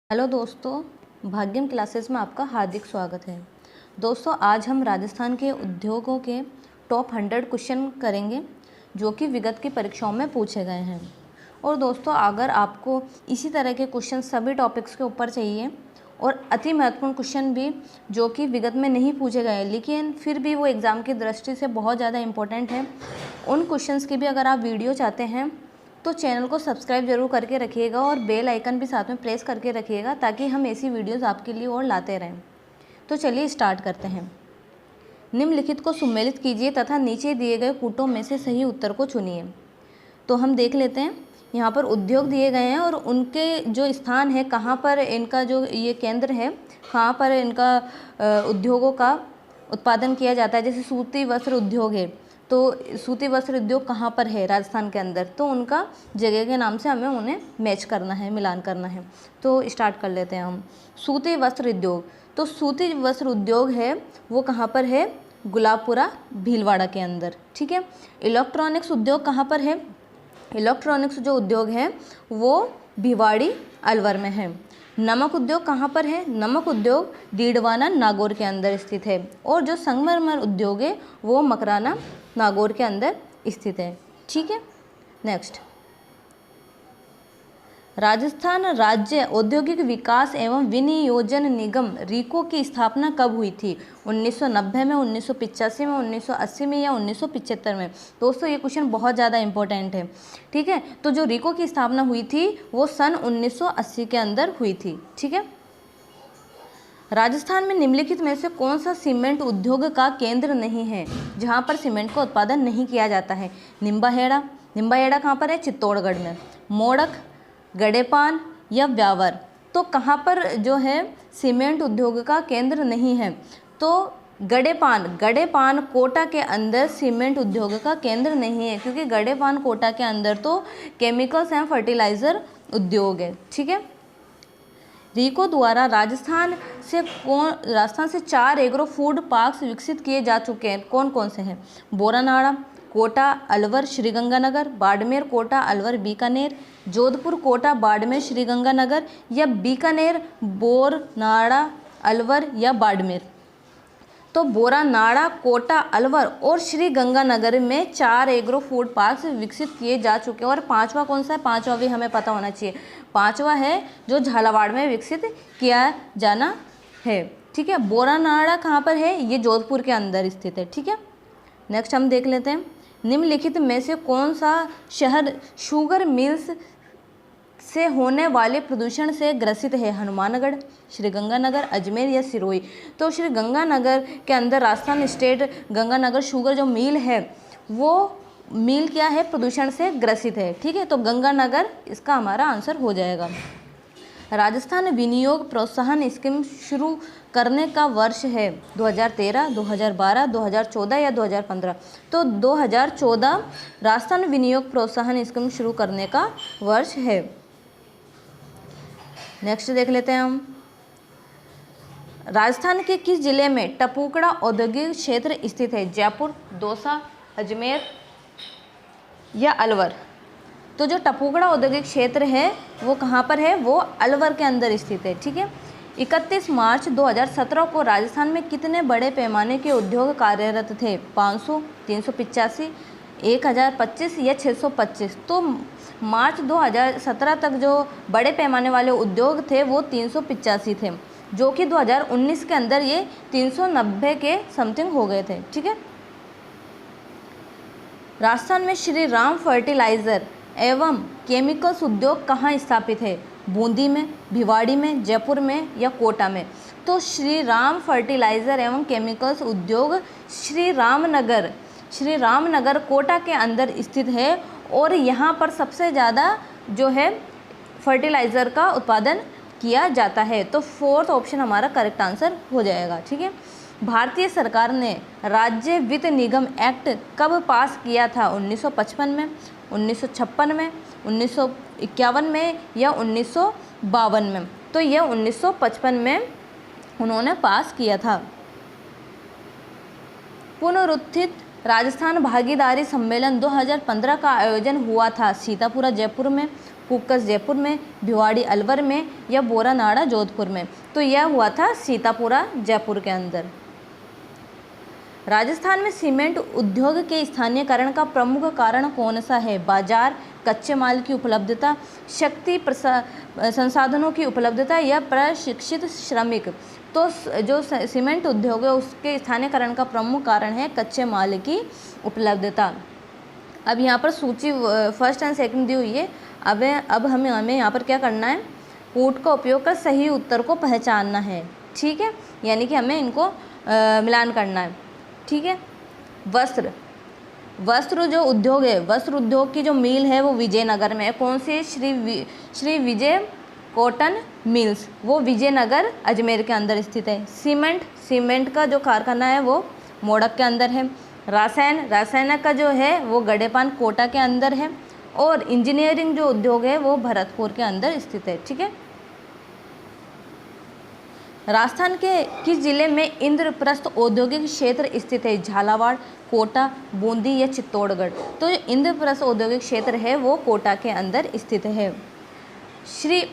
Hello दोस्तों, Bhagyam classes में आपका हार्दिक स्वागत है। दोस्तों, आज हम राजस्थान के उद्योगों के टॉप 100 क्वेश्चन करेंगे जो कि विगत की परीक्षाओं में पूछे गए हैं। और दोस्तों, अगर आपको इसी तरह के क्वेश्चन सभी टॉपिक्स के ऊपर चाहिए और अति महत्वपूर्ण क्वेश्चन भी जो कि विगत में नहीं पूछे गए लेकिन फिर भी वो एग्ज़ाम की दृष्टि से बहुत ज़्यादा इम्पोर्टेंट है, उन क्वेश्चंस की भी अगर आप वीडियो चाहते हैं तो चैनल को सब्सक्राइब जरूर करके रखिएगा और बेल आइकन भी साथ में प्रेस करके रखिएगा ताकि हम ऐसी वीडियोस आपके लिए और लाते रहें। तो चलिए स्टार्ट करते हैं। निम्नलिखित को सम्मिलित कीजिए तथा नीचे दिए गए कूटों में से सही उत्तर को चुनिए। तो हम देख लेते हैं, यहाँ पर उद्योग दिए गए हैं और उनके जो स्थान है, कहाँ पर इनका जो ये केंद्र है, कहाँ पर इनका उद्योगों का उत्पादन किया जाता है। जैसे सूती वस्त्र उद्योग है, तो सूती वस्त्र उद्योग कहाँ पर है राजस्थान के अंदर, तो उनका जगह के नाम से हमें उन्हें मैच करना है, मिलान करना है। तो स्टार्ट कर लेते हैं हम। सूती वस्त्र उद्योग, तो सूती वस्त्र उद्योग है वो कहाँ पर है? गुलाबपुरा भीलवाड़ा के अंदर, ठीक है। इलेक्ट्रॉनिक्स उद्योग कहाँ पर है? इलेक्ट्रॉनिक्स जो उद्योग है वो भिवाड़ी अलवर में है। नमक उद्योग कहाँ पर है? नमक उद्योग डीडवाना नागौर के अंदर स्थित है। और जो संगमरमर उद्योग है वो मकराना नागौर के अंदर स्थित है, ठीक है। नेक्स्ट, राजस्थान राज्य औद्योगिक विकास एवं विनियोजन निगम रीको की स्थापना कब हुई थी? 1990 में, 1985 में, 1980 में या 1975 में? दोस्तों, ये क्वेश्चन बहुत ज़्यादा इंपॉर्टेंट है, ठीक है। तो जो रीको की स्थापना हुई थी वो सन 1980 के अंदर हुई थी, ठीक है। राजस्थान में निम्नलिखित में से कौन सा सीमेंट उद्योग का केंद्र नहीं है, जहाँ पर सीमेंट का उत्पादन नहीं किया जाता है? निम्बाहेड़ा। निम्बाहेड़ा कहाँ पर है? चित्तौड़गढ़ में। मोड़क, गड़ेपान या व्यावर, तो कहाँ पर जो है सीमेंट उद्योग का केंद्र नहीं है? तो गड़ेपान कोटा के अंदर सीमेंट उद्योग का केंद्र नहीं है, क्योंकि गड़ेपान कोटा के अंदर तो केमिकल्स एंड फर्टिलाइजर उद्योग है, ठीक है। रीको द्वारा राजस्थान से 4 एग्रो फूड पार्क्स विकसित किए जा चुके हैं। कौन कौन से हैं? बोरानाड़ा, कोटा, अलवर, श्रीगंगानगर, बाड़मेर, कोटा, अलवर, बीकानेर, जोधपुर, कोटा, बाड़मेर, श्रीगंगानगर या बीकानेर, बोरनाड़ा, अलवर या बाड़मेर? तो बोरानाड़ा, कोटा, अलवर और श्रीगंगानगर में 4 एग्रो फूड पार्क्स विकसित किए जा चुके हैं। और पांचवा कौन सा है? पांचवा भी हमें पता होना चाहिए। पांचवा है जो झालावाड़ में विकसित किया जाना है, ठीक है। बोरानाड़ा कहाँ पर है? ये जोधपुर के अंदर स्थित है, ठीक है। नेक्स्ट हम देख लेते हैं, निम्नलिखित में से कौन सा शहर शुगर मिल्स से होने वाले प्रदूषण से ग्रसित है? हनुमानगढ़, श्रीगंगानगर, अजमेर या सिरोही? तो श्रीगंगानगर के अंदर राजस्थान स्टेट गंगानगर शुगर जो मिल है वो मिल क्या है? प्रदूषण से ग्रसित है, ठीक है। तो गंगानगर इसका हमारा आंसर हो जाएगा। राजस्थान विनियोग प्रोत्साहन स्कीम शुरू करने का वर्ष है 2013, 2012, 2014 या 2015? तो 2014 राजस्थान विनियोग प्रोत्साहन स्कीम शुरू करने का वर्ष है। नेक्स्ट देख लेते हैं हम, राजस्थान के किस जिले में टपुकड़ा औद्योगिक क्षेत्र स्थित है? जयपुर, दौसा, अजमेर या अलवर? तो जो टपुकड़ा औद्योगिक क्षेत्र है वो कहाँ पर है? वो अलवर के अंदर स्थित है, ठीक है। 31 मार्च 2017 को राजस्थान में कितने बड़े पैमाने के उद्योग कार्यरत थे? 500, 385, 1025 या 625? तो मार्च 2017 तक जो बड़े पैमाने वाले उद्योग थे वो 385 थे, जो कि 2019 के अंदर ये 390 के समथिंग हो गए थे, ठीक है। राजस्थान में श्री राम फर्टिलाइजर एवं केमिकल्स उद्योग कहाँ स्थापित है? बूंदी में, भिवाड़ी में, जयपुर में या कोटा में? तो श्री राम फर्टिलाइजर एवं केमिकल्स उद्योग श्री रामनगर कोटा के अंदर स्थित है। और यहाँ पर सबसे ज़्यादा जो है फर्टिलाइज़र का उत्पादन किया जाता है। तो 4th ऑप्शन हमारा करेक्ट आंसर हो जाएगा, ठीक है। भारतीय सरकार ने राज्य वित्त निगम एक्ट कब पास किया था? 1955 में, 1956 में, 1951 में या 1952 में? तो यह 1955 में उन्होंने पास किया था। पुनरुत्थित राजस्थान भागीदारी सम्मेलन 2015 का आयोजन हुआ था सीतापुरा जयपुर में, कुक्कस जयपुर में, भिवाड़ी अलवर में या बोरानाड़ा जोधपुर में। तो यह हुआ था सीतापुरा जयपुर के अंदर। राजस्थान में सीमेंट उद्योग के स्थानीयकरण का प्रमुख कारण कौन सा है? बाजार, कच्चे माल की उपलब्धता, शक्ति संसाधनों की उपलब्धता या प्रशिक्षित श्रमिक। तो जो सीमेंट उद्योग है उसके स्थानीयकरण का प्रमुख कारण है कच्चे माल की उपलब्धता। अब यहाँ पर सूची फर्स्ट एंड सेकंड दी हुई है। अब हमें यहाँ पर क्या करना है? कूट का उपयोग कर सही उत्तर को पहचानना है, ठीक है, यानी कि हमें इनको मिलान करना है, ठीक है। वस्त्र जो उद्योग है, वस्त्र उद्योग की जो मिल है वो विजयनगर में है। कौन सी? श्री विजय कॉटन मिल्स, वो विजयनगर अजमेर के अंदर स्थित है। सीमेंट का जो कारखाना है वो मोड़क के अंदर है। रासायनिक का जो है वो गडेपान कोटा के अंदर है। और इंजीनियरिंग जो उद्योग है वो भरतपुर के अंदर स्थित है, ठीक है। राजस्थान के किस जिले में इंद्रप्रस्थ औद्योगिक क्षेत्र स्थित है? झालावाड़, कोटा, बूंदी या चित्तौड़गढ़। तो इंद्रप्रस्थ औद्योगिक क्षेत्र है वो कोटा के अंदर स्थित है।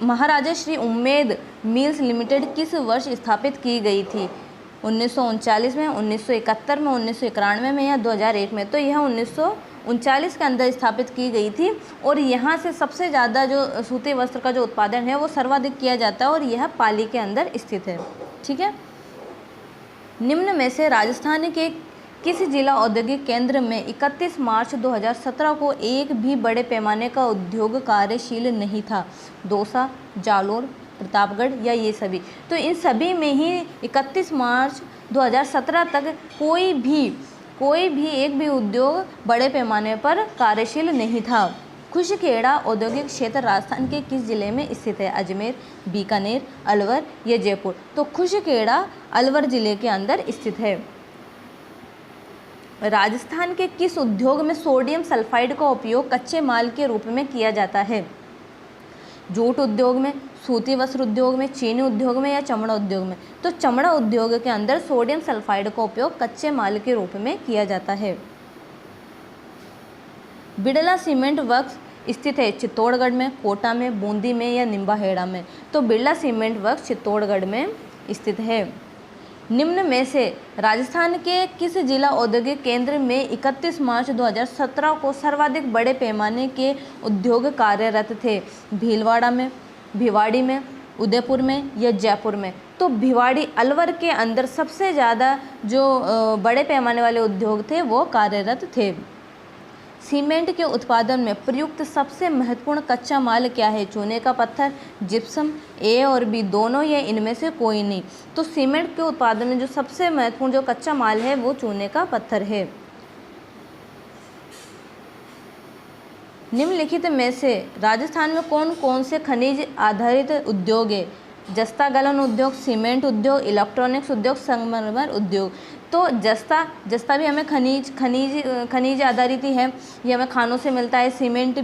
महाराजा श्री उम्मेद मिल्स लिमिटेड किस वर्ष स्थापित की गई थी? 1939 में, 1971 में, 1991 में या 2001 में। तो यह 1939 के अंदर स्थापित की गई थी। और यहाँ से सबसे ज़्यादा जो सूती वस्त्र का जो उत्पादन है वो सर्वाधिक किया जाता है और यह पाली के अंदर स्थित है, ठीक है। निम्न में से राजस्थान के किस जिला औद्योगिक केंद्र में 31 मार्च 2017 को एक भी बड़े पैमाने का उद्योग कार्यशील नहीं था? दौसा, जालोर, प्रतापगढ़ या ये सभी। तो इन सभी में ही 31 मार्च 2017 तक कोई भी एक भी उद्योग बड़े पैमाने पर कार्यशील नहीं था। खुशखेड़ा औद्योगिक क्षेत्र राजस्थान के किस जिले में स्थित है? अजमेर, बीकानेर, अलवर या जयपुर। तो खुशखेड़ा अलवर जिले के अंदर स्थित है। राजस्थान के किस उद्योग में सोडियम सल्फाइड का उपयोग कच्चे माल के रूप में किया जाता है? जूट उद्योग में, सूती वस्त्र उद्योग में, चीनी उद्योग में या चमड़ा उद्योग में। तो चमड़ा उद्योग के अंदर सोडियम सल्फाइड का उपयोग कच्चे माल के रूप में किया जाता है। बिड़ला सीमेंट वर्क्स स्थित है चित्तौड़गढ़ में, कोटा में, बूंदी में या निम्बाहेड़ा में। तो बिड़ला सीमेंट वर्क्स चित्तौड़गढ़ में स्थित है। निम्न में से राजस्थान के किस जिला औद्योगिक केंद्र में 31 मार्च 2017 को सर्वाधिक बड़े पैमाने के उद्योग कार्यरत थे? भीलवाड़ा में, भिवाड़ी में, उदयपुर में या जयपुर में। तो भिवाड़ी अलवर के अंदर सबसे ज़्यादा जो बड़े पैमाने वाले उद्योग थे वो कार्यरत थे। सीमेंट के उत्पादन में प्रयुक्त सबसे महत्वपूर्ण कच्चा माल क्या है? चूने का पत्थर, जिप्सम, ए और बी दोनों या इनमें से कोई नहीं। तो सीमेंट के उत्पादन में जो सबसे महत्वपूर्ण जो कच्चा माल है वो चूने का पत्थर है। निम्नलिखित में से राजस्थान में कौन कौन से खनिज आधारित उद्योग है? जस्ता गलन उद्योग, सीमेंट उद्योग, इलेक्ट्रॉनिक्स उद्योग, संगमरमर उद्योग। तो जस्ता भी हमें खनिज आधारित ही है, ये हमें खानों से मिलता है। सीमेंट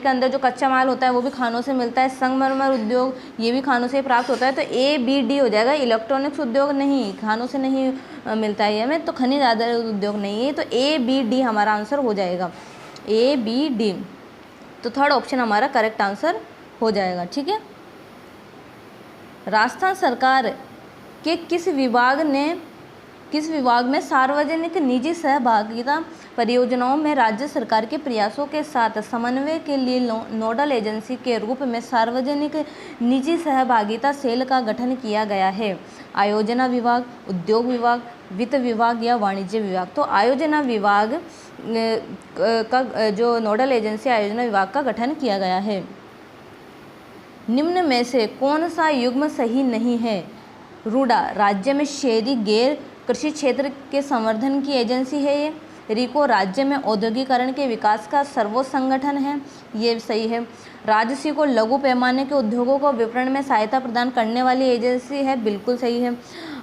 के अंदर जो कच्चा माल होता है वो भी खानों से मिलता है। संगमरमर उद्योग ये भी खानों से प्राप्त होता है। तो ए बी डी हो जाएगा। इलेक्ट्रॉनिक्स उद्योग नहीं, खानों से नहीं मिलता है हमें, तो खनिज आधारित उद्योग नहीं है। तो ए बी डी हमारा आंसर हो जाएगा, ए बी डी। तो थर्ड ऑप्शन हमारा करेक्ट आंसर हो जाएगा, ठीक है। राजस्थान सरकार के किस विभाग में सार्वजनिक निजी सहभागिता परियोजनाओं में राज्य सरकार के प्रयासों के साथ समन्वय के लिए नोडल एजेंसी के रूप में सार्वजनिक निजी सहभागिता सेल का गठन किया गया है? आयोजना विभाग, उद्योग विभाग, वित्त विभाग या वाणिज्य विभाग। तो आयोजना विभाग का जो नोडल एजेंसी आयोजना विभाग का गठन किया गया है। निम्न में से कौन सा युग्म सही नहीं है? रूडा राज्य में शहरी गैर कृषि क्षेत्र के संवर्धन की एजेंसी है ये। रिको राज्य में औद्योगिकरण के विकास का सर्वोच्च संगठन है, ये सही है। राजसी को लघु पैमाने के उद्योगों को विपणन में सहायता प्रदान करने वाली एजेंसी है, बिल्कुल सही है।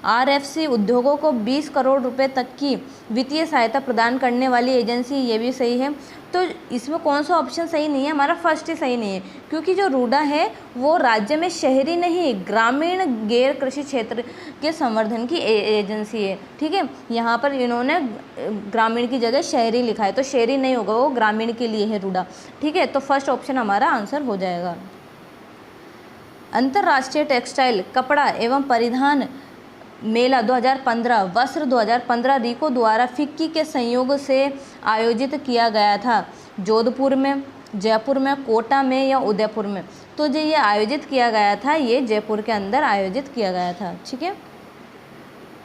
आरएफसी उद्योगों को 20 करोड़ रुपए तक की वित्तीय सहायता प्रदान करने वाली एजेंसी, ये भी सही है। तो इसमें कौन सा ऑप्शन सही नहीं है, हमारा फर्स्ट ही सही नहीं है, क्योंकि जो रूडा है वो राज्य में शहरी नहीं ग्रामीण गैर कृषि क्षेत्र के संवर्धन की एजेंसी है। ठीक है, यहाँ पर इन्होंने ग्रामीण की जगह शहरी लिखा है, तो शहरी नहीं होगा, वो ग्रामीण के लिए है रूडा। ठीक है, तो फर्स्ट ऑप्शन हमारा आंसर हो जाएगा। अंतर्राष्ट्रीय टेक्सटाइल कपड़ा एवं परिधान मेला 2015 वस्त्र 2015 रीको द्वारा फिक्की के संयोग से आयोजित किया गया था। जोधपुर में, जयपुर में, कोटा में या उदयपुर में? तो जो ये आयोजित किया गया था ये जयपुर के अंदर आयोजित किया गया था। ठीक है,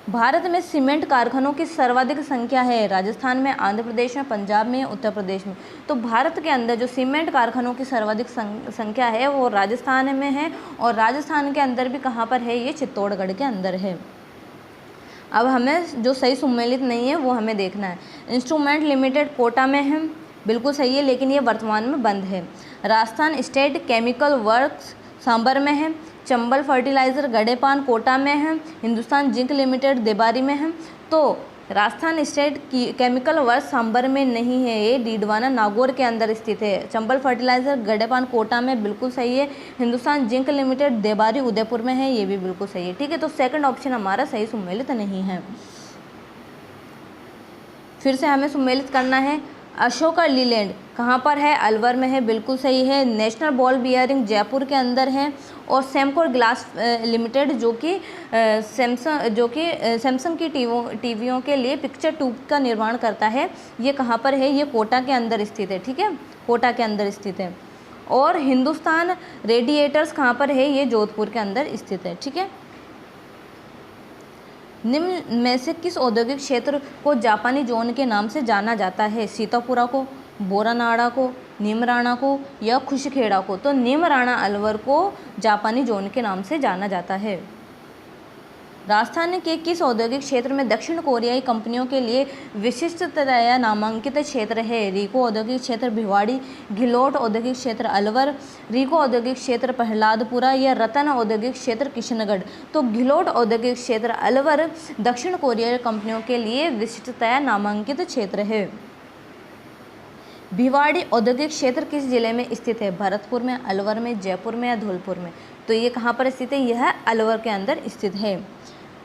भारत में सीमेंट कारखानों की सर्वाधिक संख्या है, राजस्थान में, आंध्र प्रदेश में, पंजाब में, उत्तर प्रदेश में? तो भारत के अंदर जो सीमेंट कारखानों की सर्वाधिक संख्या है वो राजस्थान में है, और राजस्थान के अंदर भी कहाँ पर है? ये चित्तौड़गढ़ के अंदर है। अब हमें जो सही सम्मिलित नहीं है वो हमें देखना है। इंस्ट्रूमेंट लिमिटेड कोटा में है, बिल्कुल सही है, लेकिन ये वर्तमान में बंद है। Rajasthan state chemical works Sambhar में है। चंबल फर्टिलाइज़र गडेपान कोटा में है। हिंदुस्तान जिंक लिमिटेड देबारी में है। तो राजस्थान स्टेट की केमिकल वर्क्स सांबर में नहीं है, ये डीडवाना नागौर के अंदर स्थित है। चंबल फर्टिलाइज़र गडेपान कोटा में, बिल्कुल सही है। हिंदुस्तान जिंक लिमिटेड देबारी उदयपुर में है, ये भी बिल्कुल सही है। ठीक है, तो सेकंड ऑप्शन हमारा सही सम्मिलित नहीं है। फिर से हमें सम्मिलित करना है। अशोका लीलैंड कहाँ पर है? अलवर में है, बिल्कुल सही है। नेशनल बॉल बियरिंग जयपुर के अंदर है। और सेमकोर ग्लास लिमिटेड जो कि सैमसंग की टीवियों के लिए पिक्चर ट्यूब का निर्माण करता है, ये कहाँ पर है? ये कोटा के अंदर स्थित है। ठीक है, कोटा के अंदर स्थित है। और हिंदुस्तान रेडिएटर्स कहाँ पर है? ये जोधपुर के अंदर स्थित है। ठीक है, निम्न में से किस औद्योगिक क्षेत्र को जापानी जोन के नाम से जाना जाता है? सीतापुरा को, बोरानाड़ा को, नीमराणा को या खुशखेड़ा को? तो नीमराणा अलवर को जापानी जोन के नाम से जाना जाता है। राजस्थान के किस औद्योगिक क्षेत्र में दक्षिण कोरियाई कंपनियों के लिए विशिष्टतया नामांकित क्षेत्र है? रीको औद्योगिक क्षेत्र भिवाड़ी, घिलोट औद्योगिक क्षेत्र अलवर, रीको औद्योगिक क्षेत्र प्रहलादपुरा या रतन औद्योगिक क्षेत्र किशनगढ़? तो घिलोट औद्योगिक क्षेत्र अलवर दक्षिण कोरियाई कंपनियों के लिए विशिष्टतया नामांकित क्षेत्र है। भिवाड़ी औद्योगिक क्षेत्र किस जिले में स्थित है? भरतपुर में, अलवर में, जयपुर में या धौलपुर में? तो ये कहाँ पर स्थित है? यह अलवर के अंदर स्थित है।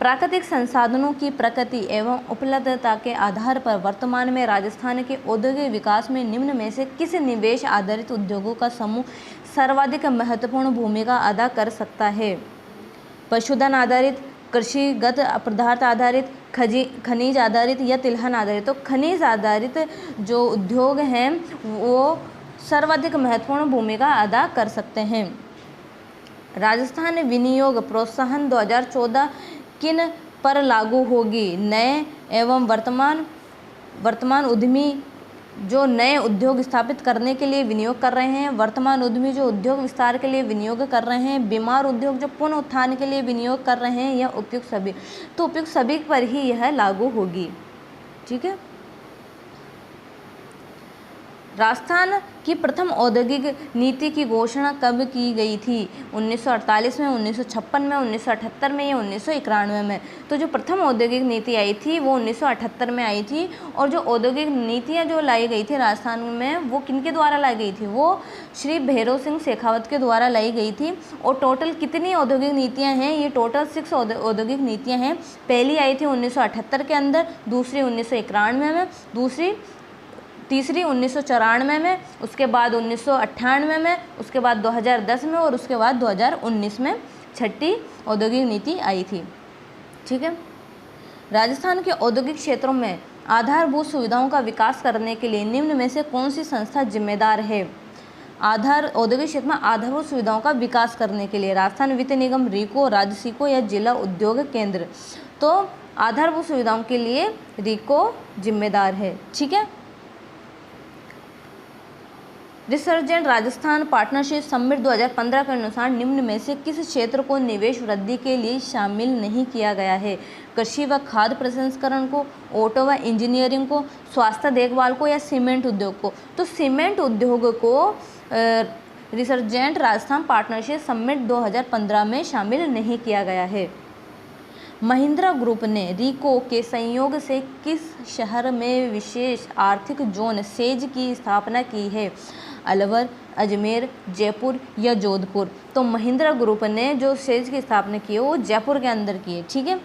प्राकृतिक संसाधनों की प्रकृति एवं उपलब्धता के आधार पर वर्तमान में राजस्थान के औद्योगिक विकास में निम्न में से किस निवेश आधारित उद्योगों का समूह सर्वाधिक महत्वपूर्ण भूमिका अदा कर सकता है? पशुधन आधारित, कृषिगत पदार्थ आधारित, खनिज आधारित या तिलहन आधारित? तो खनिज आधारित जो उद्योग हैं वो सर्वाधिक महत्वपूर्ण भूमिका अदा कर सकते हैं। राजस्थान विनियोग प्रोत्साहन 2014 किन पर लागू होगी? नए एवं वर्तमान उद्यमी जो नए उद्योग स्थापित करने के लिए विनियोग कर रहे हैं, वर्तमान उद्यमी जो उद्योग विस्तार के लिए विनियोग कर रहे हैं, बीमार उद्योग जो पुनः उत्थान के लिए विनियोग कर रहे हैं, या उपयुक्त सभी? तो उपयुक्त सभी पर ही यह लागू होगी। ठीक है, राजस्थान की प्रथम औद्योगिक नीति की घोषणा कब की गई थी? 1948 में, 1956 में, 1978 में या 1991 में? तो जो प्रथम औद्योगिक नीति आई थी वो 1978 में आई थी। और जो औद्योगिक नीतियाँ जो लाई गई थी राजस्थान में वो किनके द्वारा लाई गई थी? वो श्री भैरव सिंह शेखावत के द्वारा लाई गई थी। और टोटल कितनी औद्योगिक नीतियाँ हैं? ये टोटल 6 औद्योगिक नीतियाँ हैं। पहली आई थी 1978 के अंदर, दूसरी 1991 में, तीसरी 1994 में, उसके बाद 1998 में, उसके बाद 2010 में और उसके बाद 2019 में छठी औद्योगिक नीति आई थी। ठीक है, राजस्थान के औद्योगिक क्षेत्रों में आधारभूत सुविधाओं का विकास करने के लिए निम्न में से कौन सी संस्था जिम्मेदार है? औद्योगिक क्षेत्र में आधारभूत सुविधाओं का विकास करने के लिए राजस्थान वित्त निगम, रीको, राजसिको या जिला उद्योग केंद्र? तो आधारभूत सुविधाओं के लिए रीको जिम्मेदार है। ठीक है, रिसर्जेंट राजस्थान पार्टनरशिप समिट 2015 के अनुसार निम्न में से किस क्षेत्र को निवेश वृद्धि के लिए शामिल नहीं किया गया है? कृषि व खाद्य प्रसंस्करण को, ऑटो व इंजीनियरिंग को, स्वास्थ्य देखभाल को या सीमेंट उद्योग को? तो सीमेंट उद्योग को रिसर्जेंट राजस्थान पार्टनरशिप समिट 2015 में शामिल नहीं किया गया है। महिंद्रा ग्रुप ने रिको के संयोग से किस शहर में विशेष आर्थिक जोन सेज की स्थापना की है? अलवर, अजमेर, जयपुर या जोधपुर? तो महिंद्रा ग्रुप ने जो सेज की स्थापना की है वो जयपुर के अंदर की है। ठीक है।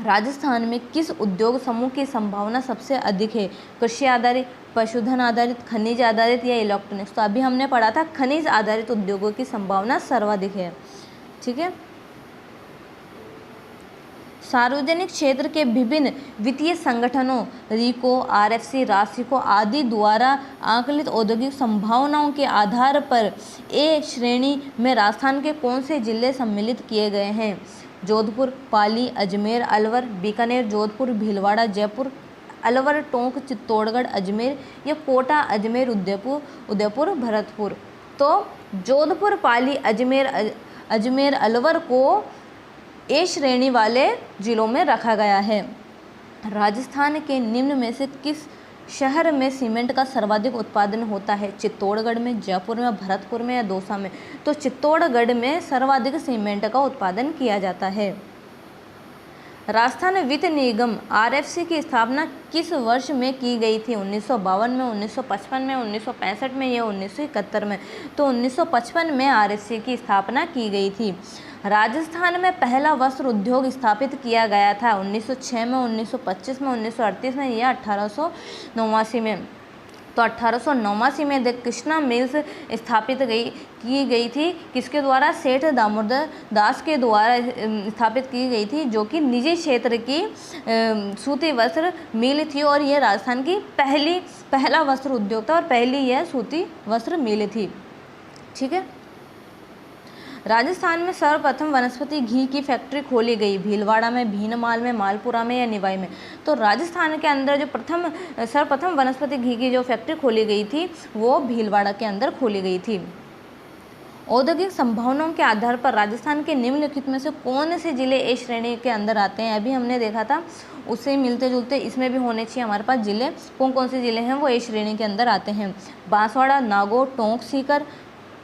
राजस्थान में किस उद्योग समूह की संभावना सबसे अधिक है? कृषि आधारित, पशुधन आधारित, खनिज आधारित या इलेक्ट्रॉनिक्स? तो अभी हमने पढ़ा था खनिज आधारित उद्योगों की संभावना सर्वाधिक है। ठीक है। सार्वजनिक क्षेत्र के विभिन्न वित्तीय संगठनों रिको, आरएफसी, राशिको आदि द्वारा आकलित औद्योगिक संभावनाओं के आधार पर ए श्रेणी में राजस्थान के कौन से जिले सम्मिलित किए गए हैं? जोधपुर, पाली, अजमेर, अलवर, बीकानेर, जोधपुर, भीलवाड़ा, जयपुर, अलवर, टोंक, चित्तौड़गढ़, अजमेर या कोटा, अजमेर, उदयपुर, भरतपुर? तो जोधपुर, पाली, अजमेर, अलवर को ए श्रेणी वाले जिलों में रखा गया है। राजस्थान के निम्न में से किस शहर में सीमेंट का सर्वाधिक उत्पादन होता है? चित्तौड़गढ़ में, जयपुर में, भरतपुर में या दौसा में? तो चित्तौड़गढ़ में सर्वाधिक सीमेंट का उत्पादन किया जाता है। राजस्थान वित्त निगम आरएफसी की स्थापना किस वर्ष में की गई थी? 1952 में, 1955 में, 1965 में या 1971 में? तो 1955 में आरएफसी की स्थापना की गई थी। राजस्थान में पहला वस्त्र उद्योग स्थापित किया गया था 1906 में, 1925 में, 1938 में या 1889 में? तो 1889 में द कृष्णा मिल्स स्थापित की गई थी। किसके द्वारा? सेठ दामोदर दास के द्वारा स्थापित की गई थी, जो कि निजी क्षेत्र की सूती वस्त्र मिल थी और यह राजस्थान की पहला वस्त्र उद्योग था और पहली यह सूती वस्त्र मिल थी। ठीक है। राजस्थान में सर्वप्रथम वनस्पति घी की फैक्ट्री खोली गई? भीलवाड़ा में, भीनमाल में, मालपुरा में या निवाई में? तो राजस्थान के अंदर जो सर्वप्रथम वनस्पति घी की जो फैक्ट्री खोली गई थी वो भीलवाड़ा के अंदर खोली गई थी। औद्योगिक संभावनाओं के आधार पर राजस्थान के निम्नलिखित में से कौन से जिले ए श्रेणी के अंदर आते हैं? अभी हमने देखा था, उससे मिलते जुलते इसमें भी होने चाहिए हमारे पास जिले। कौन कौन से जिले हैं वो ए श्रेणी के अंदर आते हैं? बांसवाड़ा, नागौर, टोंक, सीकर,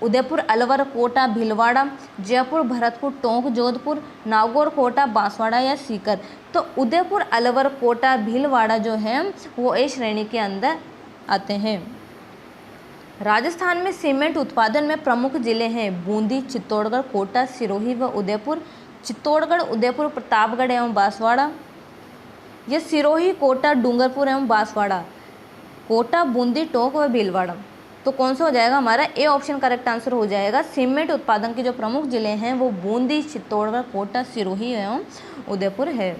उदयपुर, अलवर, कोटा, भीलवाड़ा, जयपुर, भरतपुर, टोंक, जोधपुर, नागौर, कोटा, बांसवाड़ा या सीकर? तो उदयपुर, अलवर, कोटा, भीलवाड़ा जो है वो ए श्रेणी के अंदर आते हैं। राजस्थान में सीमेंट उत्पादन में प्रमुख जिले हैं? बूंदी, चित्तौड़गढ़, कोटा, सिरोही व उदयपुर? चित्तौड़गढ़, उदयपुर, प्रतापगढ़ एवं बांसवाड़ा या सिरोही, कोटा, डूंगरपुर एवं बांसवाड़ा? कोटा, बूंदी, टोंक व भीलवाड़ा? तो कौन सा हो जाएगा हमारा? ए ऑप्शन करेक्ट आंसर हो जाएगा। सीमेंट उत्पादन के जो प्रमुख जिले हैं वो बूंदी, चित्तौड़गढ़, कोटा, सिरोही एवं उदयपुर है।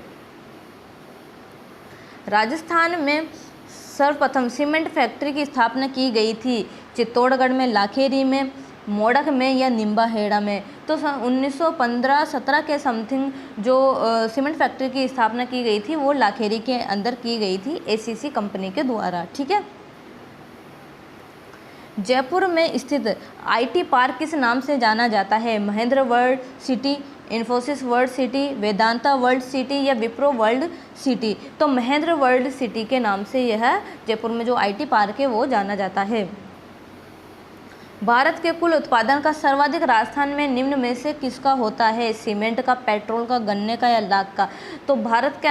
राजस्थान में सर्वप्रथम सीमेंट फैक्ट्री की स्थापना की गई थी? चित्तौड़गढ़ में, लाखेरी में, मोड़क में या निम्बाहेड़ा में? तो 1915-17 के समथिंग जो सीमेंट फैक्ट्री की स्थापना की गई थी वो लाखेरी के अंदर की गई थी एसीसी कंपनी के द्वारा। ठीक है। जयपुर में स्थित आईटी पार्क किस नाम से जाना जाता है? Mahendra world city, Infosys world city, Vedanta world city या विप्रो वर्ल्ड सिटी? तो महेंद्र वर्ल्ड सिटी के नाम से यह जयपुर में जो आईटी पार्क है वो जाना जाता है। भारत के कुल उत्पादन का सर्वाधिक राजस्थान में निम्न में से किसका होता है? सीमेंट का, पेट्रोल का, गन्ने का या लाख का? तो भारत के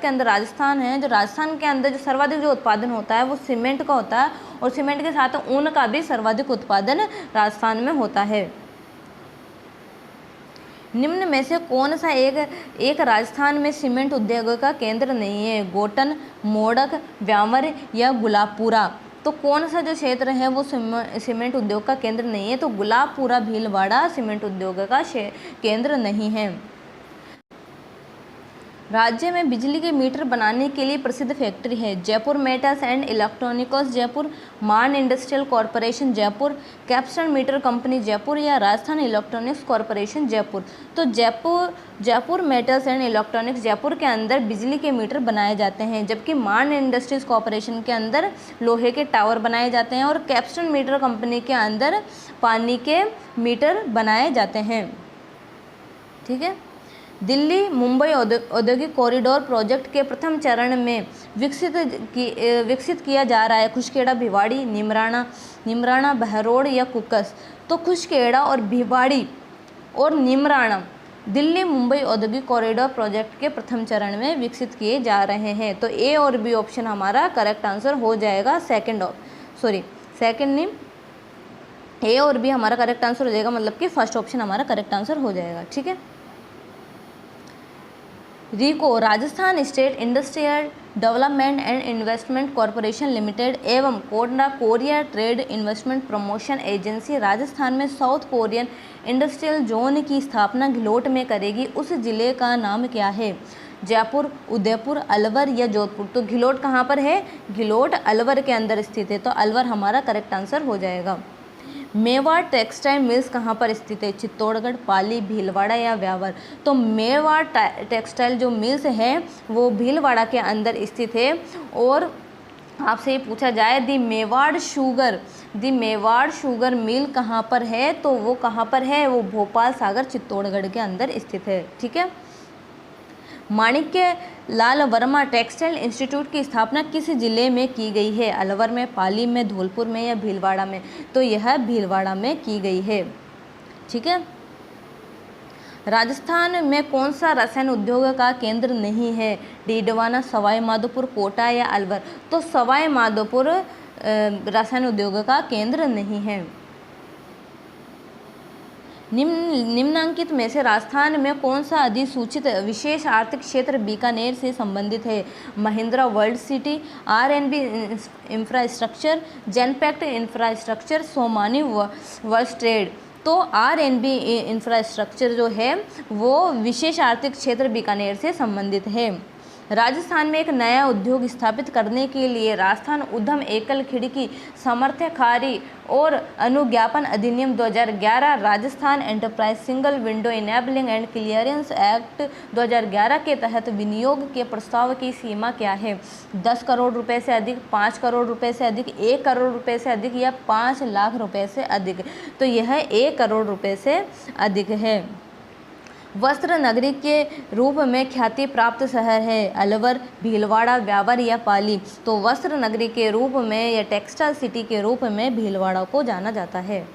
अंदर राजस्थान है, जो राजस्थान के अंदर जो सर्वाधिक जो उत्पादन होता है वो सीमेंट का होता है और सीमेंट के साथ ऊन का भी सर्वाधिक उत्पादन राजस्थान में होता है। निम्न में से कौन सा एक राजस्थान में सीमेंट उद्योग का केंद्र नहीं है? गोटन, मोड़क, व्यामर या गुलाबपुरा? तो कौन सा जो क्षेत्र है वो सीमेंट उद्योग का केंद्र नहीं है? तो गुलाबपुरा, भीलवाड़ा सीमेंट उद्योग का केंद्र नहीं है। राज्य में बिजली के मीटर बनाने के लिए प्रसिद्ध फैक्ट्री है? Jaipur metals and electronics Jaipur, Maan industrial corporation Jaipur, Capstan meter company Jaipur या राजस्थान इलेक्ट्रॉनिक्स कॉरपोरेशन जयपुर? तो Jaipur metals and electronics Jaipur के अंदर बिजली के मीटर बनाए जाते हैं, जबकि मान इंडस्ट्रीज कॉरपोरेशन के अंदर लोहे के टावर बनाए जाते हैं और कैप्स्टन मीटर कंपनी के अंदर पानी के मीटर बनाए जाते हैं। ठीक है। दिल्ली मुंबई औद्योगिक कॉरिडोर प्रोजेक्ट के प्रथम चरण में विकसित किया जा रहा है खुशखेड़ा, भिवाड़ी, निमराना, बहरोड या कुक्कस? तो खुशखेड़ा और भिवाड़ी और निमराना दिल्ली मुंबई औद्योगिक कॉरिडोर प्रोजेक्ट के प्रथम चरण में विकसित किए जा रहे हैं। तो ए और बी ऑप्शन हमारा करेक्ट आंसर हो जाएगा। सेकंड नहीं, ए और बी हमारा करेक्ट आंसर हो जाएगा, मतलब कि फर्स्ट ऑप्शन हमारा करेक्ट आंसर हो जाएगा। ठीक है। RIICO Rajasthan state industrial development and investment corporation limited एवं Korea trade investment promotion agency Rajasthan में साउथ कोरियन इंडस्ट्रियल जोन की स्थापना घिलोट में करेगी। उस जिले का नाम क्या है? जयपुर, उदयपुर, अलवर या जोधपुर। तो घिलोट कहाँ पर है? घिलोट अलवर के अंदर स्थित है, तो अलवर हमारा करेक्ट आंसर हो जाएगा। मेवाड़ टेक्सटाइल मिल्स कहाँ पर स्थित है? चित्तौड़गढ़, पाली, भीलवाड़ा या व्यावर। तो मेवाड़ टेक्सटाइल जो मिल्स है वो भीलवाड़ा के अंदर स्थित है। और आपसे ये पूछा जाए दी मेवाड़ शुगर मिल कहाँ पर है? तो वो कहाँ पर है? वो भोपाल सागर चित्तौड़गढ़ के अंदर स्थित है। ठीक है। माणिक्य लाल वर्मा टेक्सटाइल इंस्टीट्यूट की स्थापना किस जिले में की गई है? अलवर में, पाली में, धौलपुर में या भीलवाड़ा में। तो यह भीलवाड़ा में की गई है। ठीक है। राजस्थान में कौन सा रसायन उद्योग का केंद्र नहीं है? डीडवाना, सवाई माधोपुर, कोटा या अलवर। तो सवाई माधोपुर रसायन उद्योग का केंद्र नहीं है। निम्नांकित में से राजस्थान में कौन सा अधिसूचित विशेष आर्थिक क्षेत्र बीकानेर से संबंधित है? Mahindra world city, R&B infrastructure, Genpact infrastructure, Somani world trade. तो आर&बी इंफ्रास्ट्रक्चर जो है वो विशेष आर्थिक क्षेत्र बीकानेर से संबंधित है। राजस्थान में एक नया उद्योग स्थापित करने के लिए राजस्थान उद्यम एकल खिड़की सामर्थ्य खारी और अनुज्ञापन अधिनियम 2011, Rajasthan enterprise single window enabling and clearance act 2011 के तहत विनियोग के प्रस्ताव की सीमा क्या है? 10 करोड़ रुपए से अधिक, 5 करोड़ रुपए से अधिक, 1 करोड़ रुपए से अधिक या 5 लाख रुपए से अधिक। तो यह 1 करोड़ रुपए से अधिक है। वस्त्र नगरी के रूप में ख्याति प्राप्त शहर है? अलवर, भीलवाड़ा, व्यावर या पाली। तो वस्त्र नगरी के रूप में या टेक्सटाइल सिटी के रूप में भीलवाड़ा को जाना जाता है।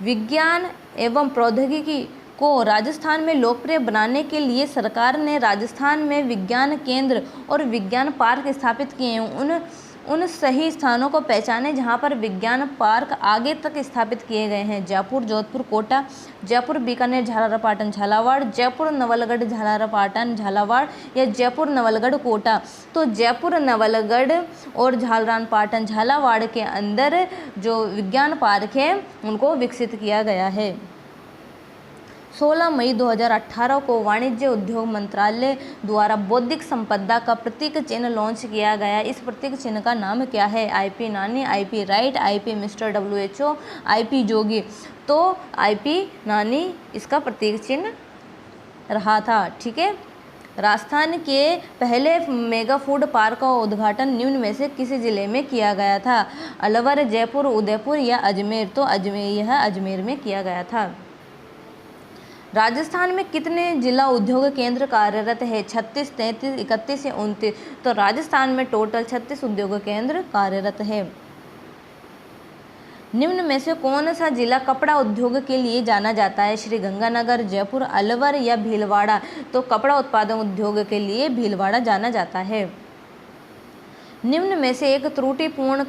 विज्ञान एवं प्रौद्योगिकी को राजस्थान में लोकप्रिय बनाने के लिए सरकार ने राजस्थान में विज्ञान केंद्र और विज्ञान पार्क स्थापित किए हैं। उन सही स्थानों को पहचानें जहां पर विज्ञान पार्क आगे तक स्थापित किए गए हैं। जयपुर, जोधपुर, कोटा, जयपुर, बीकानेर, झालारापाटन, झालावाड़, जयपुर, नवलगढ़, झालारापाटन, झालावाड़ या जयपुर, नवलगढ़, कोटा। तो जयपुर, नवलगढ़ और झालारापाटन, झालावाड़ के अंदर जो विज्ञान पार्क है उनको विकसित किया गया है। 16 मई 2018 को वाणिज्य उद्योग मंत्रालय द्वारा बौद्धिक संपदा का प्रतीक चिन्ह लॉन्च किया गया। इस प्रतीक चिन्ह का नाम क्या है? IP नानी, IP right, IP mister WHO, IP जोगी। तो IP नानी इसका प्रतीक चिन्ह रहा था। ठीक है। राजस्थान के पहले मेगा फूड पार्क का उद्घाटन निम्न में से किसी जिले में किया गया था? अलवर, जयपुर, उदयपुर या अजमेर। तो यह अजमेर में किया गया था। राजस्थान में कितने जिला उद्योग केंद्र कार्यरत है? 36, 33, 31 या 29। तो राजस्थान में टोटल 36 उद्योग केंद्र कार्यरत है। निम्न में से कौन सा जिला कपड़ा उद्योग के लिए जाना जाता है? श्री गंगानगर, जयपुर, अलवर या भीलवाड़ा। तो कपड़ा उत्पादन उद्योग के लिए भीलवाड़ा जाना जाता है। निम्न में से एक त्रुटिपूर्ण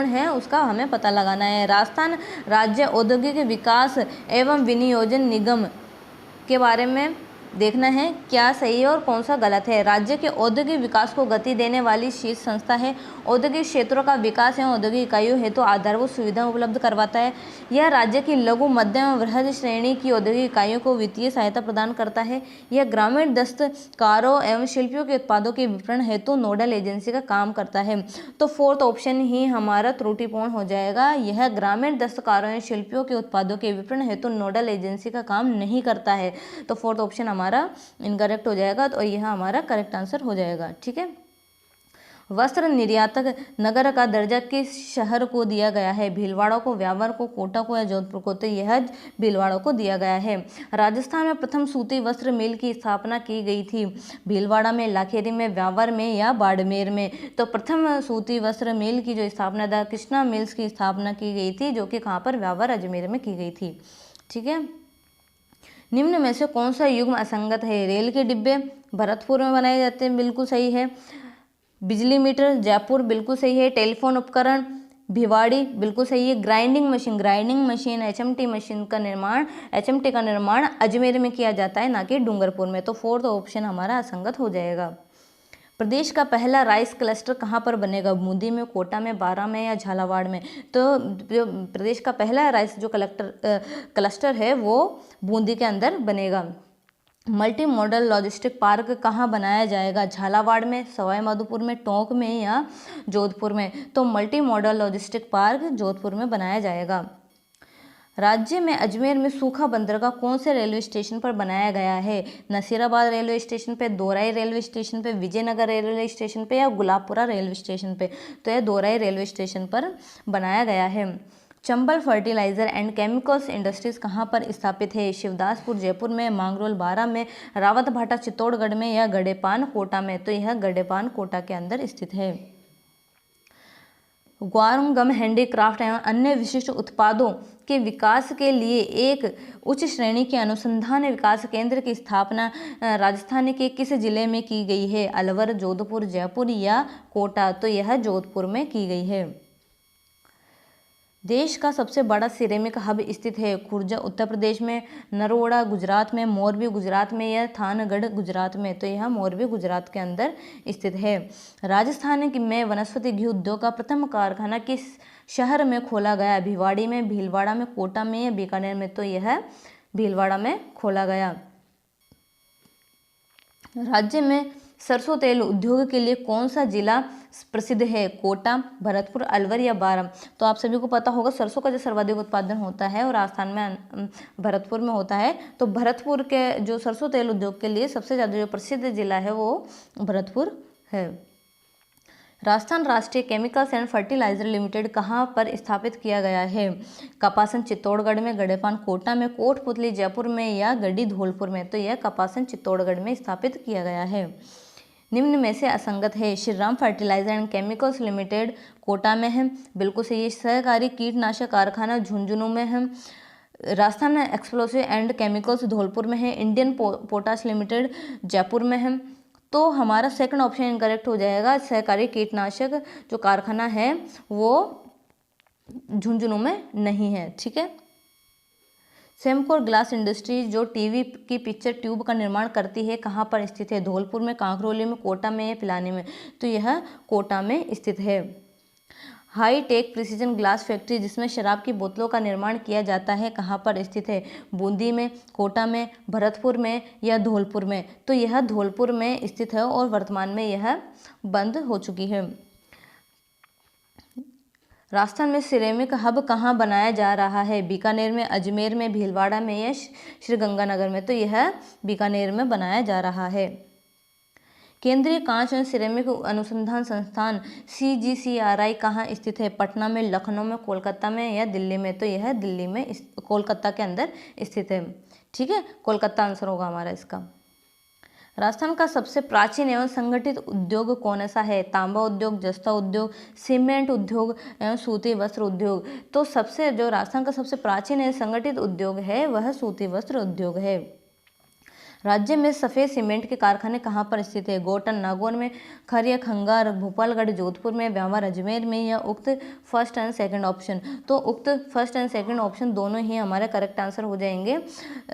है उसका हमें पता लगाना है। राजस्थान राज्य औद्योगिक विकास एवं विनियोजन निगम के बारे में देखना है क्या सही है और कौन सा गलत है। राज्य के औद्योगिक विकास को गति देने वाली शीर्ष संस्था है। औद्योगिक क्षेत्रों का विकास एवं औद्योगिक इकाइयों हेतु आधारभूत सुविधा उपलब्ध करवाता है। यह राज्य की लघु, मध्यम एवं वृहद श्रेणी की औद्योगिक इकाइयों को वित्तीय सहायता प्रदान करता है। यह ग्रामीण दस्तकारों एवं शिल्पियों के उत्पादों के विपणन हेतु नोडल एजेंसी का काम करता है। तो फोर्थ ऑप्शन ही हमारा त्रुटिपूर्ण हो जाएगा। यह ग्रामीण दस्तकारों एवं शिल्पियों के उत्पादों के विपणन हेतु नोडल एजेंसी का काम नहीं करता है। तो फोर्थ ऑप्शन हमारा इनकरेक्ट हो जाएगा। तो यह हमारा करेक्ट आंसर हो जाएगा। ठीक है। वस्त्र निर्यातक नगर का दर्जा किस शहर को दिया गया है? भीलवाड़ा को, व्यावर को, कोटा को या जोधपुर को। तो यह भीलवाड़ा को दिया गया है। राजस्थान में प्रथम सूती वस्त्र मिल की स्थापना की गई थी? भीलवाड़ा में, लाखेरी में, व्यावर में या बाड़मेर में। तो प्रथम सूती वस्त्र मिल की जो स्थापना कृष्णा मिल्स की स्थापना की गई थी, जो कि कहाँ पर? व्यावर, अजमेर में की गई थी। ठीक है। निम्न में से कौन सा युग्म असंगत है? रेल के डिब्बे भरतपुर में बनाए जाते हैं, बिल्कुल सही है। बिजली मीटर जयपुर, बिल्कुल सही है। टेलीफोन उपकरण भिवाड़ी, बिल्कुल सही है। ग्राइंडिंग मशीन एचएमटी मशीन का निर्माण एचएमटी का निर्माण अजमेर में किया जाता है, ना कि डूंगरपुर में। तो फोर्थ ऑप्शन हमारा असंगत हो जाएगा। प्रदेश का पहला राइस क्लस्टर कहाँ पर बनेगा? बूंदी में, कोटा में, बारां में या झालावाड़ में? तो जो प्रदेश का पहला राइस जो क्लस्टर है वो बूंदी के अंदर बनेगा। मल्टी मॉडल लॉजिस्टिक पार्क कहाँ बनाया जाएगा? झालावाड़ में, सवाई माधोपुर में, टोंक में या जोधपुर में? तो multi modal logistic park Jodhpur में बनाया जाएगा। राज्य में अजमेर में सूखा बंदरगाह कौन से रेलवे स्टेशन पर बनाया गया है? नसीराबाद रेलवे स्टेशन पे, दोराई रेलवे स्टेशन पे, विजयनगर रेलवे स्टेशन पे या गुलाबपुरा रेलवे स्टेशन पे? तो यह दोराई रेलवे स्टेशन पर बनाया गया है। Chambal fertilizer and chemicals industries कहाँ पर स्थापित है? शिवदासपुर जयपुर में, मांगरोल बारां में, रावतभाटा चित्तौड़गढ़ में या गडेपान कोटा में? तो यह गडेपान कोटा के अंदर स्थित है। ग्वारम गम हैंडीक्राफ्ट एवं अन्य विशिष्ट उत्पादों के विकास के लिए एक उच्च श्रेणी के अनुसंधान विकास केंद्र की स्थापना राजस्थान के किस जिले में की गई है? अलवर, जोधपुर, जयपुर या कोटा? तो यह जोधपुर में की गई है। देश का सबसे बड़ा सिरेमिक हब स्थित है? खुर्जा उत्तर प्रदेश में, नरोड़ा गुजरात में, मोरबी गुजरात में या थानगढ़ गुजरात में? तो यह मोरबी गुजरात के अंदर स्थित है। राजस्थान में वनस्पति घी उद्योग का प्रथम कारखाना किस शहर में खोला गया? भिवाड़ी में, भीलवाड़ा में, कोटा में या बीकानेर में? तो यह भीलवाड़ा में खोला गया। राज्य में सरसों तेल उद्योग के लिए कौन सा जिला प्रसिद्ध है? कोटा, भरतपुर, अलवर या बारां? तो आप सभी को पता होगा सरसों का जो सर्वाधिक उत्पादन होता है और राजस्थान में भरतपुर में होता है। तो भरतपुर के जो सरसों तेल उद्योग के लिए सबसे ज़्यादा जो प्रसिद्ध जिला है वो भरतपुर है। राजस्थान राष्ट्रीय केमिकल्स एंड फर्टिलाइजर लिमिटेड कहाँ पर स्थापित किया गया है? कपासन चित्तौड़गढ़ में, गडेपान कोटा में, कोटपुतली जयपुर में या गड्डी धौलपुर में? तो यह कपासन चित्तौड़गढ़ में स्थापित किया गया है। निम्न में से असंगत है? Shri Ram fertilizer and chemicals limited Kota में है, बिल्कुल सही है। सहकारी कीटनाशक कारखाना झुंझुनू में है। Rajasthan explosive and chemicals Dholpur में है। इंडियन पोटाश लिमिटेड जयपुर में है। तो हमारा सेकंड ऑप्शन इनकरेक्ट हो जाएगा। सहकारी कीटनाशक जो कारखाना है वो झुंझुनू में नहीं है, ठीक है। सेमकोर ग्लास इंडस्ट्रीज जो टीवी की पिक्चर ट्यूब का निर्माण करती है कहाँ पर स्थित है? धौलपुर में, कांकरोली में, कोटा में या पिलानी में? तो यह कोटा में स्थित है। High tech precision glass factory जिसमें शराब की बोतलों का निर्माण किया जाता है कहाँ पर स्थित है? बूंदी में, कोटा में, भरतपुर में या धौलपुर में? तो यह धौलपुर में स्थित है और वर्तमान में यह बंद हो चुकी है। राजस्थान में सिरेमिक हब कहाँ बनाया जा रहा है? बीकानेर में, अजमेर में, भीलवाड़ा में या श्रीगंगानगर में? तो यह बीकानेर में बनाया जा रहा है। केंद्रीय कांच एवं सिरेमिक अनुसंधान संस्थान CGCRI कहाँ स्थित है? पटना में, लखनऊ में, कोलकाता में या दिल्ली में? तो यह दिल्ली में कोलकाता के अंदर स्थित है, ठीक है। कोलकाता आंसर होगा हमारा इसका। राजस्थान का सबसे प्राचीन एवं संगठित उद्योग कौन सा है? तांबा उद्योग, जस्ता उद्योग, सीमेंट उद्योग एवं सूती वस्त्र उद्योग? तो सबसे जो राजस्थान का सबसे प्राचीन एवं संगठित उद्योग है वह सूती वस्त्र उद्योग है। राज्य में सफ़ेद सीमेंट के कारखाने कहाँ पर स्थित है? गोटन नागौर में, खरिया खंगार भोपालगढ़ जोधपुर में, व्यावर अजमेर में या उक्त फर्स्ट एंड सेकंड ऑप्शन? तो उक्त फर्स्ट एंड सेकंड ऑप्शन दोनों ही हमारे करेक्ट आंसर हो जाएंगे।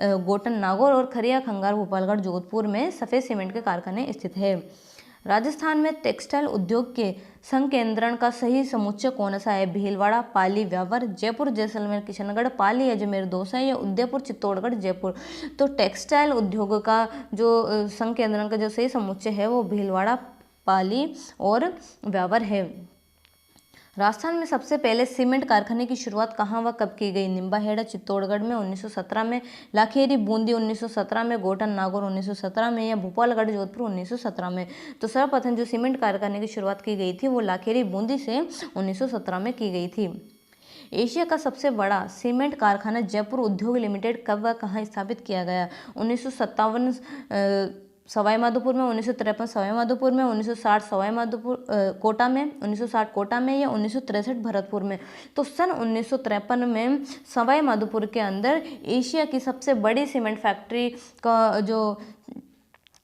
गोटन नागौर और खरिया खंगार भोपालगढ़ जोधपुर में सफ़ेद सीमेंट के कारखाने स्थित है। राजस्थान में टेक्सटाइल उद्योग के संकेंद्रण का सही समुच्चय कौन सा है? भीलवाड़ा, पाली, व्यावर, जयपुर, जैसलमेर, किशनगढ़, पाली, अजमेर, दौसा या उदयपुर, चित्तौड़गढ़, जयपुर? तो टेक्सटाइल उद्योग का जो संकेंद्रण का जो सही समुच्चय है वो भीलवाड़ा, पाली और व्यावर है। राजस्थान में सबसे पहले सीमेंट कारखाने की शुरुआत कहाँ व कब की गई? निम्बाहेड़ा चित्तौड़गढ़ में 1917 में, लाखेरी बूंदी 1917 में, गोटन नागौर 1917 में या भोपालगढ़ जोधपुर 1917 में? तो सर्वप्रथम जो सीमेंट कारखाने की शुरुआत की गई थी वो लाखेरी बूंदी से 1917 में की गई थी। एशिया का सबसे बड़ा सीमेंट कारखाना जयपुर उद्योग लिमिटेड कब व कहाँ स्थापित किया गया? 1957 सवाई माधोपुर में, 1953 सवाई माधोपुर में, 1960 सवाई माधोपुर कोटा में, 1960 कोटा में या 1963 भरतपुर में। तो सन 1953 में सवाई माधोपुर के अंदर एशिया की सबसे बड़ी सीमेंट फैक्ट्री का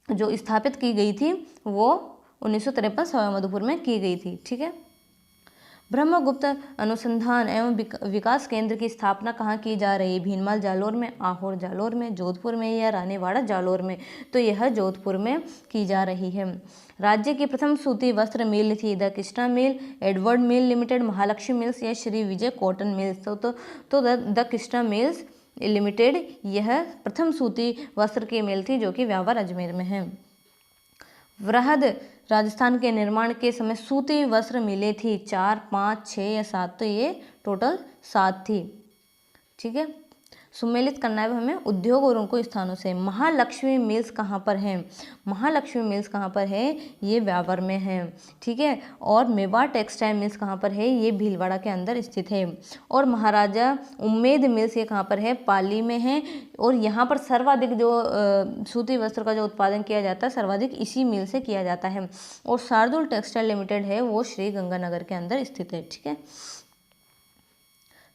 जो स्थापित की गई थी वो 1953 सवाई माधोपुर में की गई थी। ठीक है। ब्रह्मगुप्त अनुसंधान एवं विकास केंद्र की स्थापना कहाँ की जा रही है? भीनमाल जालोर में, आहोर जालोर में, जोधपुर में या रानीवाड़ा जालोर में? तो यह जोधपुर में की जा रही है। राज्य की प्रथम सूती वस्त्र मिल थी the Krishna mill, Edward mill limited, Mahalakshmi mills या श्री विजय कॉटन मिल्स? तो द कृष्णा मिल्स लिमिटेड यह प्रथम सूती वस्त्र की मिल थी जो कि व्यावर अजमेर में है। वृहद राजस्थान के निर्माण के समय सूती वस्त्र मिले थी 4, 5, 6 या 7? तो ये टोटल 7 थी। ठीक है। सुमेलित करना है हमें उद्योग और उनको स्थानों से। महालक्ष्मी मिल्स कहाँ पर है? महालक्ष्मी मिल्स कहाँ पर है? ये व्यावर में है। ठीक है। और मेवाड़ टेक्सटाइल मिल्स कहाँ पर है? ये भीलवाड़ा के अंदर स्थित है। और महाराजा उम्मेद मिल्स ये कहाँ पर है? पाली में है। और यहाँ पर सर्वाधिक जो सूती वस्त्र का जो उत्पादन किया जाता है सर्वाधिक इसी मिल से किया जाता है। और शार्दुल टेक्सटाइल लिमिटेड है वो श्री गंगानगर के अंदर स्थित है। ठीक है।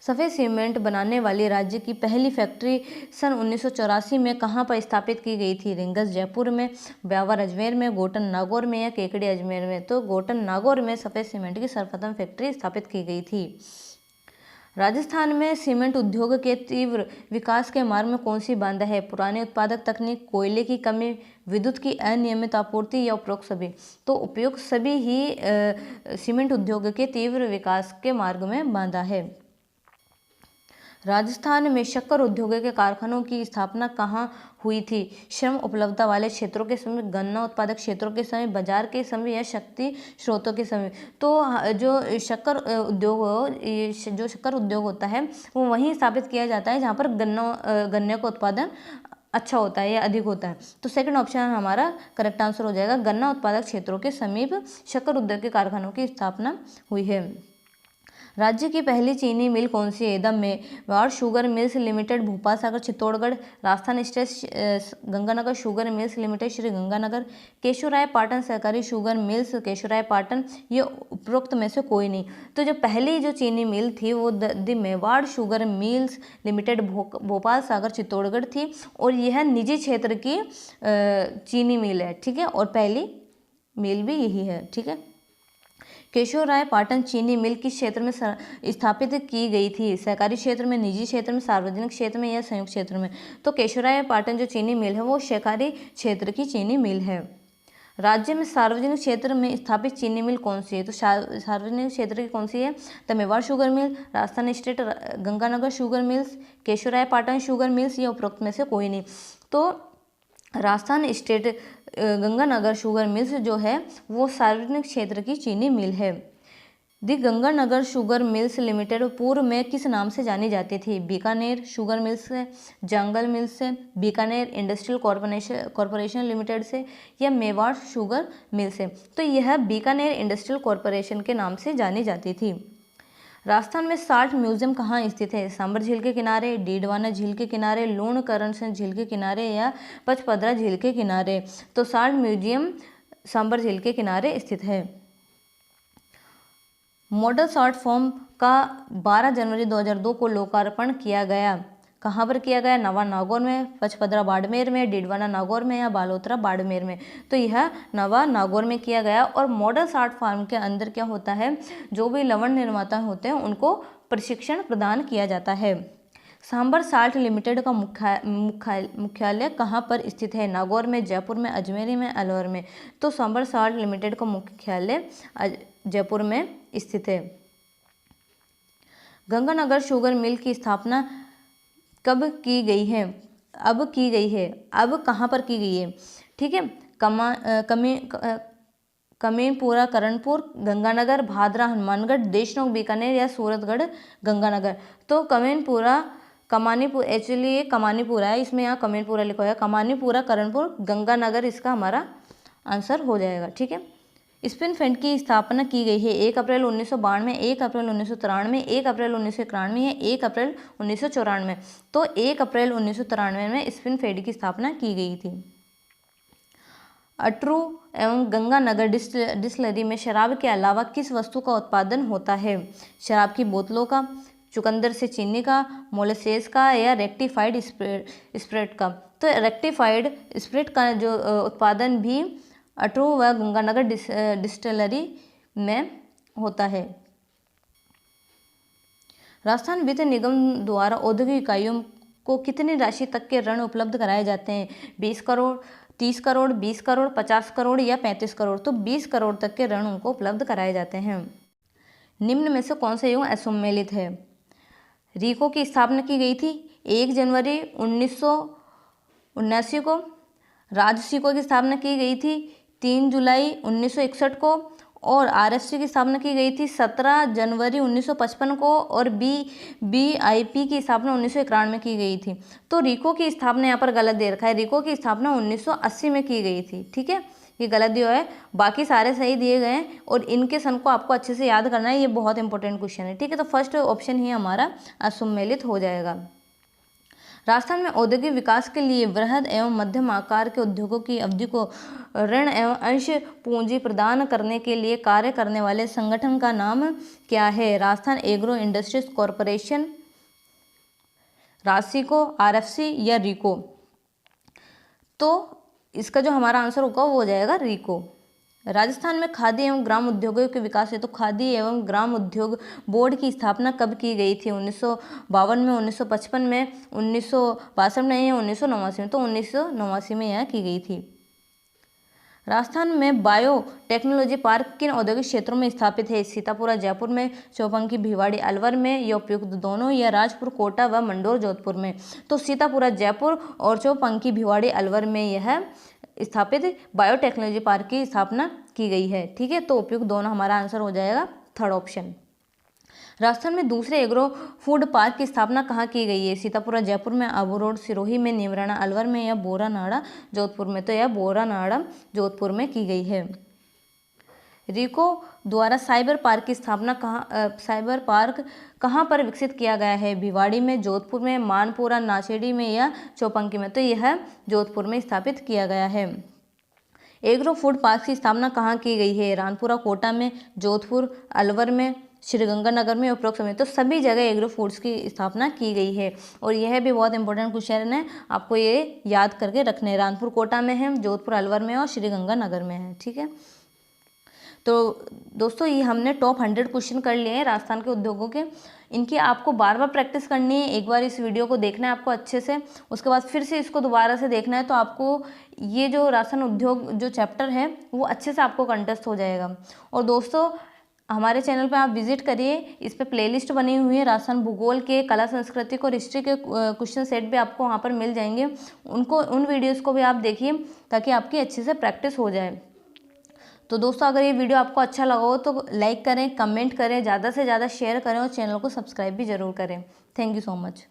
सफ़ेद सीमेंट बनाने वाली राज्य की पहली फैक्ट्री सन 1984 में कहाँ पर स्थापित की गई थी? रिंगस जयपुर में, ब्यावर अजमेर में, गोटन नागौर में या केकड़ी अजमेर में? तो गोटन नागौर में सफ़ेद सीमेंट की सर्वप्रथम फैक्ट्री स्थापित की गई थी। राजस्थान में सीमेंट उद्योग के तीव्र विकास के मार्ग में कौन सी बाधा है? पुरानी उत्पादक तकनीक, कोयले की कमी, विद्युत की अनियमित आपूर्ति या उपरोक्त सभी? तो उपयुक्त सभी ही सीमेंट उद्योग के तीव्र विकास के मार्ग में बाधा है। राजस्थान में शक्कर उद्योग के कारखानों की स्थापना कहाँ हुई थी? श्रम उपलब्धता वाले क्षेत्रों के समय, गन्ना उत्पादक क्षेत्रों के समय, बाजार के समय या शक्ति स्रोतों के समय? तो जो शक्कर उद्योग होता है वो वहीं स्थापित किया जाता है जहाँ पर गन्ने का उत्पादन अच्छा होता है या अधिक होता है। तो सेकंड ऑप्शन हमारा करेक्ट आंसर हो जाएगा। गन्ना उत्पादक क्षेत्रों के समीप शक्कर उद्योग के कारखानों की स्थापना हुई है। राज्य की पहली चीनी मिल कौन सी है? The Mewar sugar mills limited, Bhopal Sagar Chittorgarh, Rajasthan state Ganganagar sugar mills limited Shri Ganganagar, Keshavrai Patan सहकारी शुगर मिल्स केशवराय पाटन, ये उपरोक्त में से कोई नहीं। तो जो पहली जो चीनी मिल थी वो the Mewar sugar mills limited Bhopal Sagar Chittorgarh थी और यह निजी क्षेत्र की चीनी मिल है। ठीक है। और पहली मिल भी यही है। ठीक है। केशवराय पाटन चीनी मिल किस क्षेत्र में स्थापित की गई थी? सहकारी क्षेत्र में, निजी क्षेत्र में, सार्वजनिक क्षेत्र में या संयुक्त क्षेत्र में? तो केशवराय पाटन जो चीनी मिल है वो सहकारी क्षेत्र की चीनी मिल है। राज्य में सार्वजनिक क्षेत्र में स्थापित चीनी मिल कौन सी है? तो सार्वजनिक क्षेत्र की कौन सी है? The Mewar sugar mill, Rajasthan state Ganganagar sugar mills, Keshavrai Patan sugar mills, या उपरोक्त में से कोई नहीं। तो Rajasthan state Ganganagar sugar mills जो है वो सार्वजनिक क्षेत्र की चीनी मिल है। दी गंगानगर शुगर मिल्स लिमिटेड पूर्व में किस नाम से जानी जाती थी? बीकानेर शुगर मिल्स से, जंगल मिल्स से, बीकानेर इंडस्ट्रियल कॉरपोरेशन लिमिटेड से, या मेवाड़ शुगर मिल से? तो यह बीकानेर इंडस्ट्रियल कॉरपोरेशन के नाम से जानी जाती थी। राजस्थान में साल्ट म्यूजियम कहाँ स्थित है? सांबर झील के किनारे, डीडवाना झील के किनारे, लूणकरण झील के किनारे या पचपदरा झील के किनारे? तो साल्ट म्यूजियम सांबर झील के किनारे स्थित है। मॉडल साल्ट फॉर्म का 12 जनवरी 2002 को लोकार्पण किया गया। कहाँ पर किया गया? नवा नागौर में, पचपदरा बाड़मेर में, डीडवाना नागौर में या बालोतरा बाड़मेर में? तो यह नवा नागौर में किया गया। और मॉडल साल्ट फार्म के अंदर क्या होता है? जो भी लवण निर्माता होते हैं उनको प्रशिक्षण प्रदान किया जाता है। सांबर साल्ट लिमिटेड का मुख्यालय कहाँ पर स्थित है? नागौर में, जयपुर में, अजमेर में, अलवर में? तो सांबर साल्ट लिमिटेड का मुख्यालय जयपुर में स्थित है। गंगानगर शुगर मिल की स्थापना कब की गई है? अब की गई है। अब कहाँ पर की गई है? ठीक है। कमीनपुरा करणपुर, गंगानगर, भादरा हनुमानगढ़, देशनोक बीकानेर या सूरतगढ़ गंगानगर? तो कमानीपुर एक्चुअली ये कमानीपुरा है, इसमें यहाँ कमीनपुरा लिखा है। कमानीपुरा करणपुर गंगानगर इसका हमारा आंसर हो जाएगा। ठीक है। स्पिन फेड की स्थापना की गई है 1 अप्रैल 1992, 1 अप्रैल 1993, 1 अप्रैल 1991 या 1 अप्रैल 1994? तो 1 अप्रैल 1993 में स्पिन फेड की स्थापना की गई थी। अटरू एवं गंगानगर डिस्टिलरी में शराब के अलावा किस वस्तु का उत्पादन होता है? शराब की बोतलों का, चुकंदर से चीनी का, मोलेसेस का या रेक्टिफाइड स्पिरिट का? तो रेक्टिफाइड स्पिरिट का जो उत्पादन भी अटरू व गंगानगर डिस्टिलरी में होता है। राजस्थान वित्त निगम द्वारा औद्योगिक इकाइयों को कितनी राशि तक के ऋण उपलब्ध कराए जाते हैं? 20 करोड़, 30 करोड़, 20 करोड़, 50 करोड़ या 35 करोड़? तो 20 करोड़ तक के ऋण उनको उपलब्ध कराए जाते हैं। निम्न में से कौन सा योग असम्मिलित है? रीको की स्थापना की गई थी 1 जनवरी 1979 को। राजसिको की स्थापना की गई थी 3 जुलाई 1961 को और आरएफसी की स्थापना की गई थी 17 जनवरी 1955 को और बीआईपी की स्थापना 1991 में की गई थी। तो रीको की स्थापना यहाँ पर गलत दे रखा है, रीको की स्थापना 1980 में की गई थी। ठीक है, ये गलत दिया है, बाकी सारे सही दिए गए हैं और इनके सन को आपको अच्छे से याद करना है, ये बहुत इंपॉर्टेंट क्वेश्चन है। ठीक है, तो फर्स्ट ऑप्शन ही हमारा असम्मिलित हो जाएगा। राजस्थान में औद्योगिक विकास के लिए वृहद एवं मध्यम आकार के उद्योगों की अवधि को ऋण एवं अंश पूंजी प्रदान करने के लिए कार्य करने वाले संगठन का नाम क्या है? Rajasthan agro industries corporation, RAJSICO, RFC या रीको? तो इसका जो हमारा आंसर होगा वो हो जाएगा रीको। राजस्थान में खादी एवं ग्राम उद्योगों के विकास हेतु तो खादी एवं ग्राम उद्योग बोर्ड की स्थापना कब की गई थी? 1952 में, 1955 में, 1962 में या 1989 में? तो 1989 में यह की गई थी। राजस्थान में बायो टेक्नोलॉजी पार्क किन औद्योगिक क्षेत्रों में स्थापित है? सीतापुरा जयपुर में, चौपंकी भिवाड़ी अलवर में या उपयुक्त दोनों या राजपुर कोटा व मंडोर जोधपुर में? तो सीतापुरा जयपुर और चौपंकी भिवाड़ी अलवर में यह स्थापित बायोटेक्नोलॉजी पार्क की स्थापना की गई है। ठीक है, तो उपयुक्त दोनों हमारा आंसर हो जाएगा थर्ड ऑप्शन। राजस्थान में दूसरे एग्रो फूड पार्क की स्थापना कहाँ की गई है? सीतापुरा जयपुर में, आबू रोड सिरोही में, नीमराना अलवर में या बोरानाड़ा जोधपुर में? तो यह बोरानाड़ा जोधपुर में की गई है। रीको द्वारा साइबर पार्क की स्थापना साइबर पार्क कहाँ पर विकसित किया गया है? भिवाड़ी में, जोधपुर में, मानपुरा नाचेड़ी में या चौपंकी में? तो यह जोधपुर में स्थापित किया गया है। एग्रो फूड पार्क की स्थापना कहाँ की गई है? रानपुरा कोटा में, जोधपुर अलवर में, श्रीगंगानगर में, उपरोक्त में? तो सभी जगह एग्रो फूड्स की स्थापना की गई है और यह भी बहुत इंपॉर्टेंट क्वेश्चन है, आपको ये याद करके रखने हैं। रानपुर कोटा में है, जोधपुर अलवर में और श्रीगंगानगर में है। ठीक है, तो दोस्तों ये हमने टॉप 100 क्वेश्चन कर लिए हैं राजस्थान के उद्योगों के। इनकी आपको बार बार प्रैक्टिस करनी है, एक बार इस वीडियो को देखना है आपको अच्छे से, उसके बाद फिर से इसको दोबारा से देखना है, तो आपको ये जो राजस्थान उद्योग जो चैप्टर है वो अच्छे से आपको कंटेस्ट हो जाएगा। और दोस्तों हमारे चैनल पे आप विजिट करिए, इस पे प्लेलिस्ट बनी हुई है, राजस्थान भूगोल के, कला संस्कृति और हिस्ट्री के क्वेश्चन सेट भी आपको वहाँ पर मिल जाएंगे। उन वीडियोज़ को भी आप देखिए ताकि आपकी अच्छे से प्रैक्टिस हो जाए। तो दोस्तों अगर ये वीडियो आपको अच्छा लगा हो तो लाइक करें, कमेंट करें, ज़्यादा से ज़्यादा शेयर करें और चैनल को सब्सक्राइब भी ज़रूर करें। Thank you so much.